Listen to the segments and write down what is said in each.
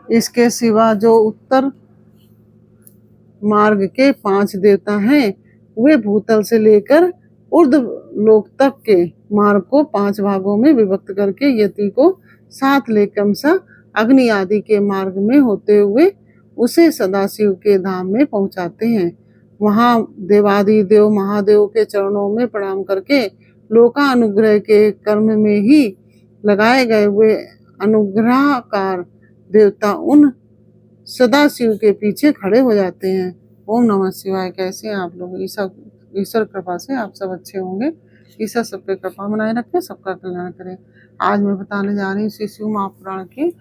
इसके सिवा जो उत्तर मार्ग के 5 देवता हैं, वे भूतल से लेकर ऊर्ध्व लोक तक के मार्ग को 5 भागों में विभक्त करके यति को 7 ले क्रमशः अग्नि आदि के मार्ग में होते हुए उसे सदाशिव के धाम में पहुंचाते हैं। वहां देवादिदेव महादेव के चरणों में प्रणाम करके लोकानुग्रह के कर्म में ही लगाए गए हुए अनुग्रहकार देवता उन सदाशिव के पीछे खड़े हो जाते हैं। ओम नमः शिवाय। कैसे हैं आप लोग? ईश्वर कृपा से आप सब अच्छे होंगे। ईश्वर सब पे कृपा बनाए रखे, सबका कल्याण करे। आज मैं बताने जा रही हूँ श्री शिव महापुराण की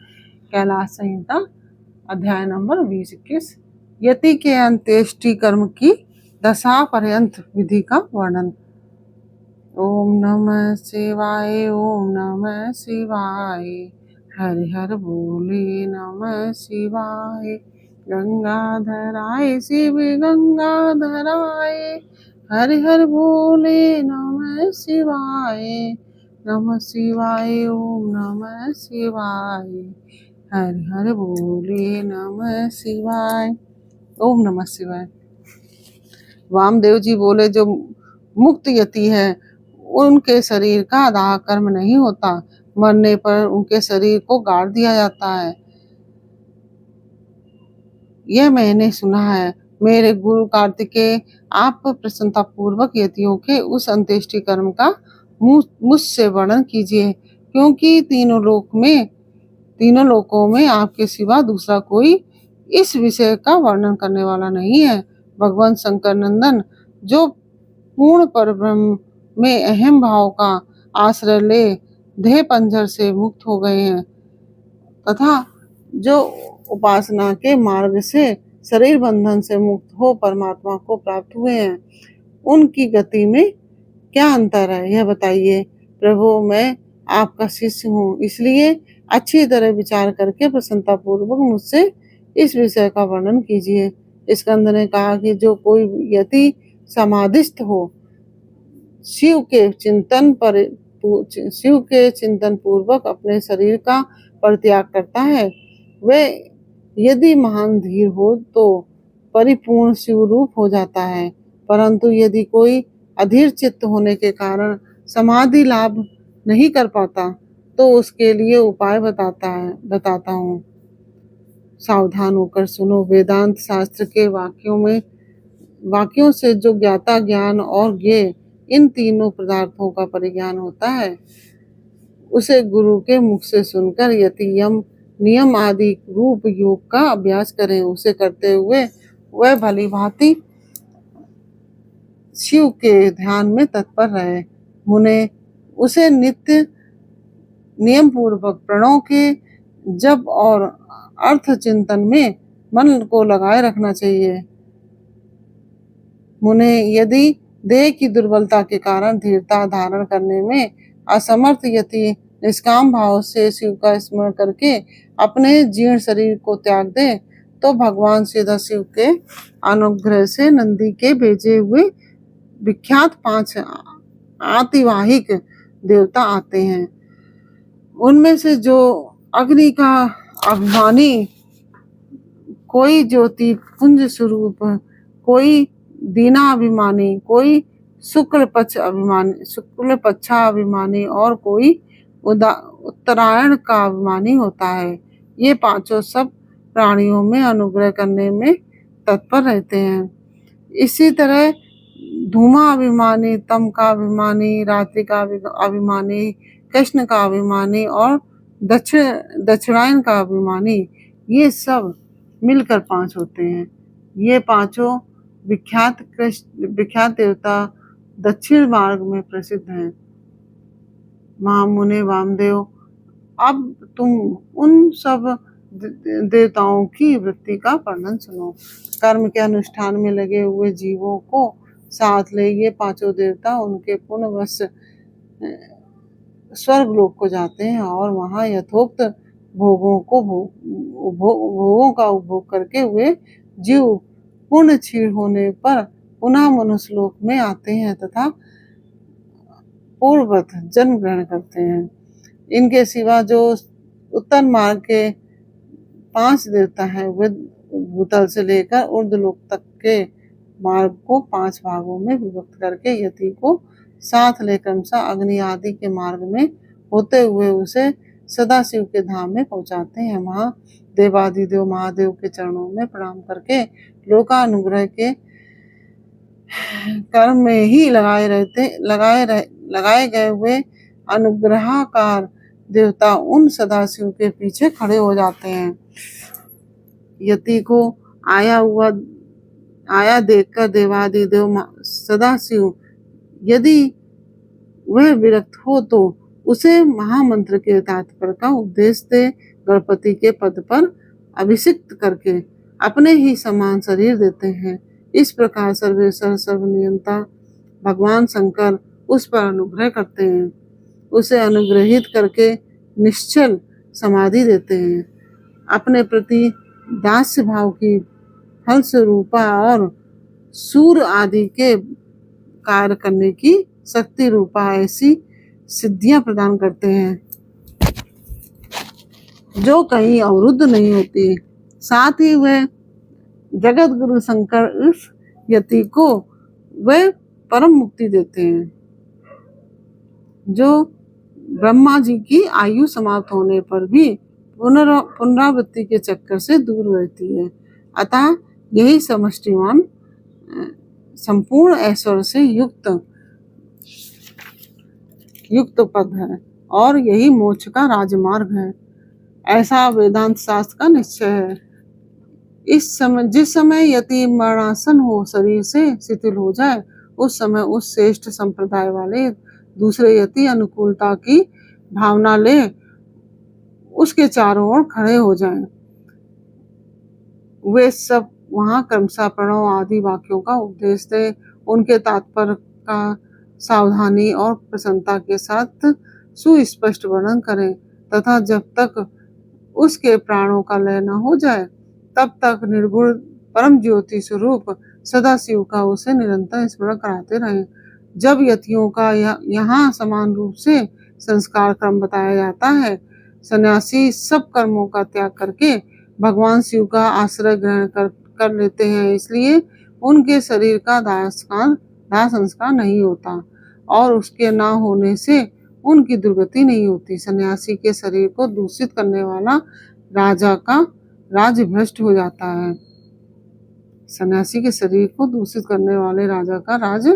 कैलाश संहिता अध्याय नंबर 20-21 यति के अंत्येष्टि कर्म की दशा पर्यंत विधि का वर्णन। ओम नमः शिवाय, ओम नमः शिवाय, हरि हर बोले नमः शिवाय। गंगाधराय शिव गंगाधराय, हरि हर बोले नमः शिवाय। नमः शिवाय, ओम नमः शिवाय, हरि हर बोले नमः शिवाय। ओम नमः शिवाय। वामदेव जी बोले, जो मुक्त यति है उनके शरीर का दाह कर्म नहीं होता, मरने पर उनके शरीर को गाड़ दिया जाता है। यह मैंने सुना है। मेरे गुरु कार्तिकेय, आप प्रसन्नता पूर्वक यतियों के उस अंत्येष्टि कर्म का मुझसे वर्णन कीजिए, क्योंकि तीनों लोकों में आपके सिवा दूसरा कोई इस विषय का वर्णन करने वाला नहीं है। भगवान शंकर नंदन, जो पूर्ण परब्रह्म में अहम भाव का आश्रय ले देह पंजर से मुक्त हो गए हैं तथा जो उपासना के मार्ग से शरीर बंधन से मुक्त हो परमात्मा को प्राप्त हुए हैं, उनकी गति में क्या अंतर है यह बताइए। प्रभु, मैं आपका शिष्य हूँ, इसलिए अच्छी तरह विचार करके प्रसन्नता पूर्वक मुझसे इस विषय का वर्णन कीजिए। स्कंद ने कहा कि जो कोई यति समाधिस्थ हो, शिव के चिंतन पूर्वक अपने शरीर का परित्याग करता है, वह यदि महान धीर हो तो परिपूर्ण शिव रूप हो जाता है। परंतु यदि कोई अधीर चित्त होने के कारण समाधि लाभ नहीं कर पाता, तो उसके लिए उपाय बताता हूँ। सावधान होकर सुनो। वेदांत शास्त्र के वाक्यों से जो ज्ञाता ज्ञान और ज्ञेय इन तीनों पदार्थों का परिज्ञान होता है, उसे गुरु के मुख से सुनकर यति यम नियम आदि रूप योग का अभ्यास करें। उसे करते हुए वह भली भांति शिव के ध्यान में तत्पर रहे। मुने, उसे नित्य नियम पूर्वक प्रणव के जप और अर्थ चिंतन में मन को लगाए रखना चाहिए। मुने, यदि देह की दुर्बलता के कारण धीरता धारण करने में असमर्थ यति निष्काम भाव से शिव का स्मरण करके अपने जीर्ण शरीर को त्याग दे, तो भगवान सदाशिव के अनुग्रह से नंदी के भेजे हुए विख्यात 5 आतिवाहिक देवता आते हैं। उनमें से जो अग्नि का अभिमानी, कोई ज्योति पुंज स्वरूप, कोई दीनाभिमानी, कोई शुक्ल पक्षाभिमानी और कोई उत्तरायण का अभिमानी होता है। ये 5 सब प्राणियों में अनुग्रह करने में तत्पर रहते हैं। इसी तरह धूमा अभिमानी, तम का अभिमानी, रात्रि का अभिमानी, कृष्ण का अभिमानी और दक्षिणायन का अभिमानी, ये सब मिलकर 5 होते हैं। ये 5 विख्यात देवता दक्षिण मार्ग में प्रसिद्ध हैं। महामुने वामदेव, अब तुम उन सब देवताओं की वृत्ति का वर्णन सुनो। कर्म के अनुष्ठान में लगे हुए जीवों को साथ ले ये 5 देवता उनके पुण्यवश स्वर्ग लोक को जाते हैं और वहां यथोक्त भोगों का उपभोग करके हुए जीव पुण्य क्षीण होने पर पुनः मनुष्य लोक में आते हैं तथा पूर्ववत जन्म ग्रहण करते हैं। इनके सिवा जो उत्तर मार्ग के 5 देवता हैं वे भूतल से लेकर ऊर्ध्वलोक तक के मार्ग को 5 भागों में विभक्त करके यति को साथ ले क्रमशः अग्नि आदि के मार्ग में होते हुए उसे सदाशिव के धाम में पहुंचाते हैं। वहां देवादिदेव महादेव के चरणों में प्रणाम करके लोकानुग्रह के कर्म में ही लगाए गए हुए अनुग्रहकार देवता उन सदाशिव के पीछे खड़े हो जाते हैं। यति को आया देखकर देवादिदेव सदाशिव यदि वह विरक्त हो तो उसे महामंत्र के तात्पर्य का उपदेश दे गणपति के पद पर अभिषिक्त करके अपने ही समान शरीर देते हैं। इस प्रकार सर्वेश्वर सर्वनियंता भगवान शंकर उस पर अनुग्रह करते हैं, उसे अनुग्रहित करके निश्चल समाधि देते हैं। अपने प्रति दास्य भाव की फलस्वरूपा और सूर आदि के कार्य करने की शक्ति रूपा ऐसी सिद्धियां प्रदान करते हैं जो कहीं अवरुद्ध नहीं होती। साथ ही वह जगत गुरु शंकर इस यति को वह परम मुक्ति देते हैं जो ब्रह्मा जी की आयु समाप्त होने पर भी पुनरावृत्ति के चक्कर से दूर रहती है। अतः यही समष्टिवान संपूर्ण ऐश्वर्य से युक्त पद है और यही मोक्ष का राजमार्ग है, ऐसा वेदांत शास्त्र का निश्चय है। जिस समय यति मरणासन हो शरीर से शिथिल हो जाए उस समय उस श्रेष्ठ संप्रदाय वाले दूसरे यति अनुकूलता की भावना ले उसके चारों ओर खड़े हो जाएं। वे सब वहां क्रमशः प्रणव आदि वाक्यों का उपदेश दे, उनके तात्पर्य का सावधानी और प्रसन्नता के साथ सुस्पष्ट वर्णन करें तथा जब तक उसके प्राणों का लय न हो जाए तब तक निर्गुण परम ज्योति स्वरूप सदाशिव का उसे निरंतर स्मरण कराते रहें। जब यतियों का यहाँ समान रूप से संस्कार क्रम बताया जाता है, सन्यासी सब कर्मों का त्याग करके भगवान शिव का आश्रय ग्रहण कर लेते हैं, इसलिए उनके शरीर का दाह संस्कार नहीं होता और उसके न होने से उनकी दुर्गति नहीं होती। सन्यासी के शरीर को दूषित करने वाला राजा का राज भ्रष्ट हो जाता है। सन्यासी के शरीर को दूषित करने वाले राजा का राज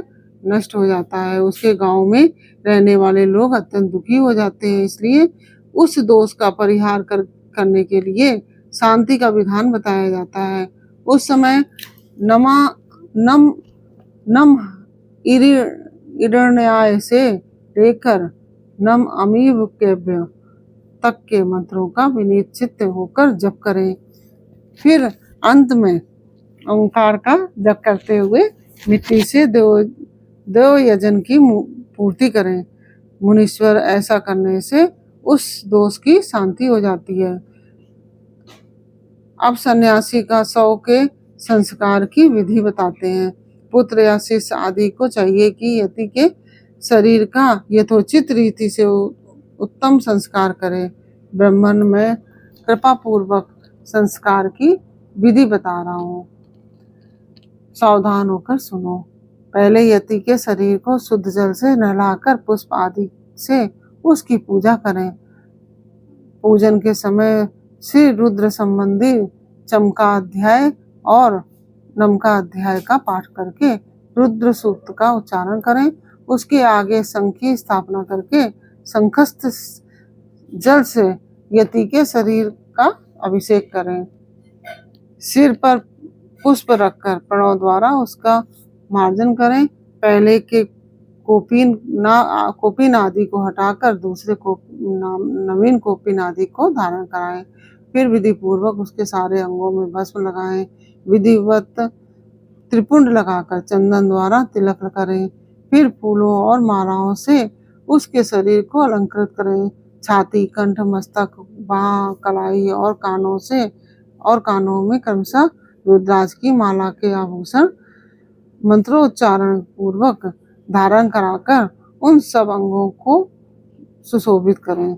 नष्ट हो जाता है, उसके गांव में रहने वाले लोग अत्यंत दुखी हो जाते हैं। इसलिए उस दोष का परिहार करने के लिए शांति का विधान बताया जाता है। उस समय नम इरण्याय से लेकर नम अमीव केभ्य तक के मंत्रों का विनीत चित्त होकर जप करें। फिर अंत में ओंकार का जप करते हुए मिट्टी से देव यजन की पूर्ति करें। मुनीश्वर ऐसा करने से उस दोष की शांति हो जाती है। अब सन्यासी का 100 के संस्कार की विधि बताते हैं। पुत्र या शिष्य आदि को चाहिए कि यति के शरीर का यथोचित रीति से उत्तम संस्कार करें। ब्राह्मण में कृपा पूर्वक संस्कार की विधि बता रहा हूँ, सावधान होकर सुनो। पहले यति के शरीर को शुद्ध जल से नहलाकर पुष्प आदि से उसकी पूजा करें। पूजन के समय श्री रुद्र संबंधी चमकाध्याय और नमकाध्याय का पाठ करके रुद्र सूक्त का उच्चारण करें। उसके आगे शंख की स्थापना करके शंखस्थ जल से यति के शरीर का अभिषेक करें। सिर पर पुष्प रखकर प्रणव द्वारा उसका मार्जन करें। पहले के कोपिन आदि को हटाकर दूसरे नवीन कोपिन आदि को धारण कराएं। फिर विधि पूर्वक उसके सारे अंगों में भस्म लगाएं। विधिवत त्रिपुंड लगाकर चंदन द्वारा तिलक करें। फिर फूलों और मालाओं से उसके शरीर को अलंकृत करें। छाती, कंठ, मस्तक, बाह, कलाई और कानों में क्रमशः रुद्राक्ष की माला के आभूषण मंत्रोच्चारण पूर्वक धारण कराकर उन सब अंगों को सुशोभित करें।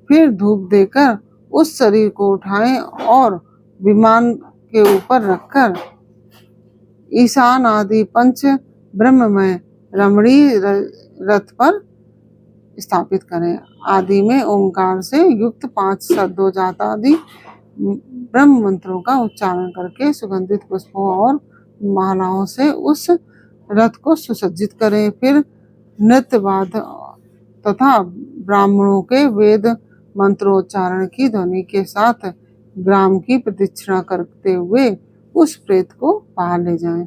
फिर धूप देकर उस शरीर को उठाएं और विमान के ऊपर रखकर ईशान आदि पंच ब्रह्ममय रमणीय रथ पर स्थापित करें। आदि में ओंकार से युक्त 5 सद्योजात आदि ब्रह्म मंत्रों का उच्चारण करके सुगंधित पुष्पों और मालाओं से उस रथ को सुसज्जित करें। फिर नृत्यवाद तथा ब्राह्मणों के वेद मंत्रोच्चारण की ध्वनि के साथ ग्राम की प्रदक्षिणा करते हुए उस प्रेत को बाहर ले जाएं।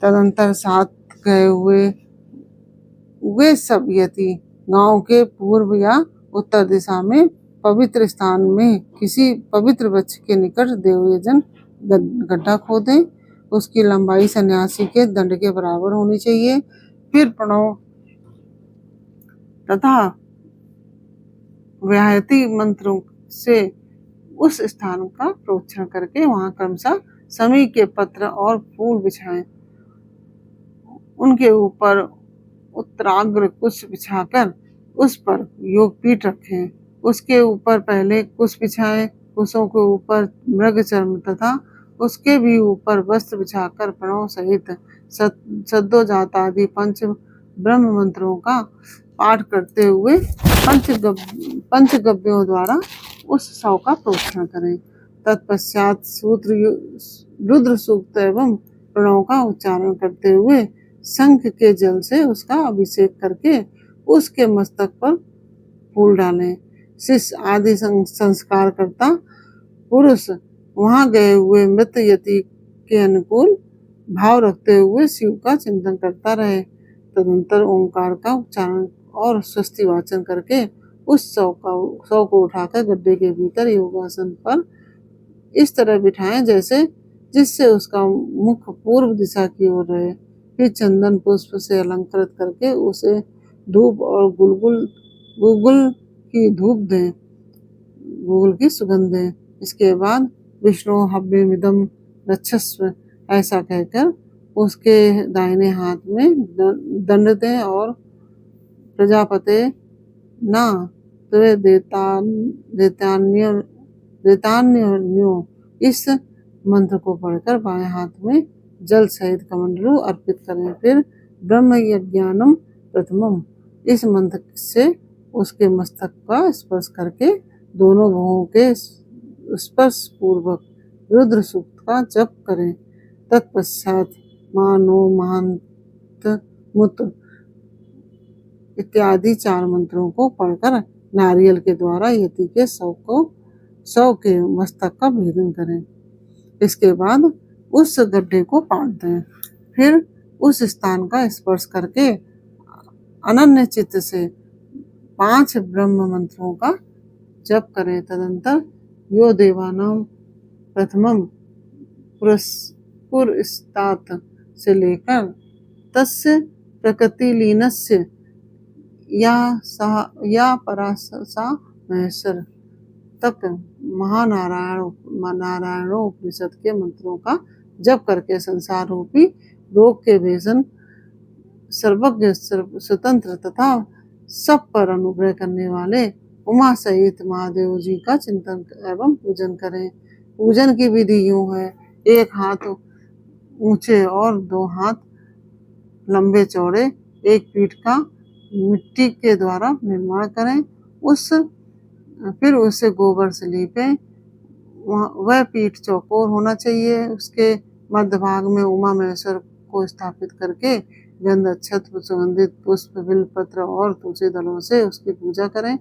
तदंतर साथ गए हुए वे सब यति गांव के पूर्व या उत्तर दिशा में पवित्र स्थान में किसी पवित्र वृक्ष के निकट देवयजन गड्ढा खोदें। उसकी लंबाई सन्यासी के दंड के बराबर होनी चाहिए। फिर प्रणव तथा व्याहति मंत्रों से उस स्थान का प्रोक्षण करके वहां क्रमशः समी के पत्र और फूल बिछाएं। उनके ऊपर उत्तराग्र कुश बिछाकर उस पर योगपीठ रखें। उसके ऊपर पहले कुश बिछाएं। कुशों के ऊपर मृग चर्म तथा उसके भी ऊपर वस्त्र बिछाकर प्रणव सहित सद्योजात आदि पंच ब्रह्म मंत्रों का पाठ करते हुए पंचगव्यों द्वारा उस शव का प्रोक्षण करें। तत्पश्चात रुद्र सूक्त एवं प्रणव का उच्चारण करते हुए शंख के जल से उसका अभिषेक करके उसके मस्तक पर फूल डालें। शिष्य आदि संस्कार करता पुरुष वहां गए हुए मृत यति के अनुकूल भाव रखते हुए शिव का चिंतन करता रहे। तदंतर ओंकार का उच्चारण और स्वस्ति वाचन करके उस शव को उठाकर गड्ढे के भीतर योगासन पर इस तरह बिठाएं जैसे जिससे उसका मुख पूर्व दिशा की ओर रहे। फिर चंदन पुष्प से अलंकृत करके उसे धूप और गुलगुल की धूप दें, गुलगुल की सुगंध दें। इसके बाद विष्णु हव्यमिदं रक्षस्व ऐसा कहकर उसके दाहिने हाथ में दंड दें और प्रजापते न त्वे देतान्यो इस मंत्र को पढ़कर बाएं हाथ में जल सहित कमंडलू अर्पित करें। फिर ब्रह्म यज्ञानम प्रथमम इस मंत्र से उसके मस्तक का स्पर्श करके दोनों भुवों के स्पर्श पूर्वक रुद्र सूक्त का जप करें। तत्पश्चात मानो महांत मुत इत्यादि 4 मंत्रों को पढ़कर नारियल के द्वारा यति के शव के मस्तक का भेदन करें। इसके बाद उस गड्ढे को पाट दें। फिर उस स्थान का स्पर्श करके अनन्य चित्त से 5 ब्रह्म मंत्रों का जप करें। तदंतर यो देवानाम प्रथमम पुरस्तात से लेकर तस्य प्रकृतिलीनस्य या परासा महेश्वर तक नारायणोपनिषद के मंत्रों का जप करके संसार रूपी रोग के भेषण सर्वज्ञ स्वतंत्र तथा सब पर अनुग्रह करने वाले उमा सहित महादेव जी का चिंतन एवं पूजन करें। पूजन की विधि यूं है, 1 हाथ ऊंचे और 2 हाथ लंबे चौड़े एक पीठ का मिट्टी के द्वारा निर्माण करें। फिर उसे गोबर से लीपें। वह पीठ चौकोर होना चाहिए। उसके मध्य भाग में उमा महेश्वर को स्थापित करके गंध अक्षत सुगंधित पुष्प बिलपत्र और तुलसी दलों से उसकी पूजा करें।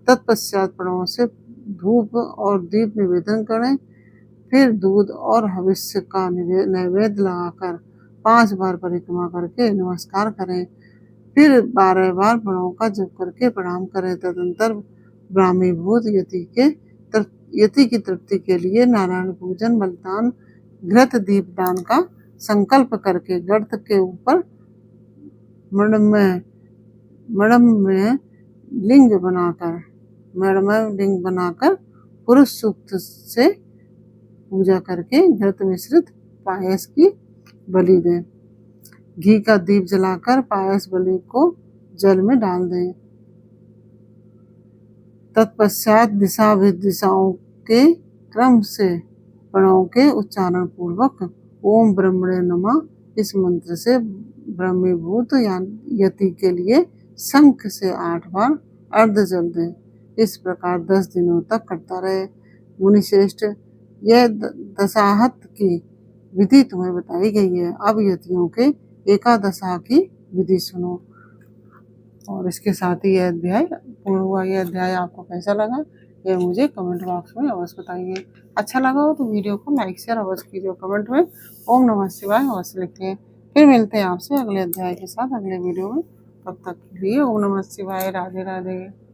तत्पश्चात प्रणव से धूप और दीप निवेदन करें। फिर दूध और हविष्य का नैवेद्य लगाकर 5 बार परिक्रमा करके नमस्कार करें। फिर 12 बार प्रणव का जप करके प्रणाम करें। तदंतर ब्राह्मीभूत यति की तृप्ति के लिए नारायण पूजन बलिदान घृत दीप दान का संकल्प करके गर्त के ऊपर मृण्मय लिंग बनाकर पुरुष सूक्त से पूजा करके घृत मिश्रित पायस की बलि दें। घी का दीप जलाकर पायस बलि को जल में डाल दें। तत्पश्चात दिशा दिशाओं के क्रम से प्रणव के उच्चारण पूर्वक ओम ब्रह्मणे नमः इस मंत्र से ब्रह्मीभूत यति के लिए शंख से 8 बार अर्ध जल दे। इस प्रकार 10 दिनों तक करता रहे। मुनिश्रेष्ठ, यह दशाहत की विधि तुम्हें बताई गई है। अब यतियों के एकादशा की विधि सुनो। और इसके साथ ही यह अध्याय पूर्ण हुआ। यह अध्याय आपको कैसा लगा यह मुझे कमेंट बॉक्स में अवश्य बताइए। अच्छा लगा हो तो वीडियो को लाइक शेयर अवश्य कीजिए। कमेंट में ओम नमः शिवाय अवश्य लिखिए। फिर मिलते हैं आपसे अगले अध्याय के साथ अगले वीडियो में। तब तक के लिए ओम नमः शिवाय। राधे राधे।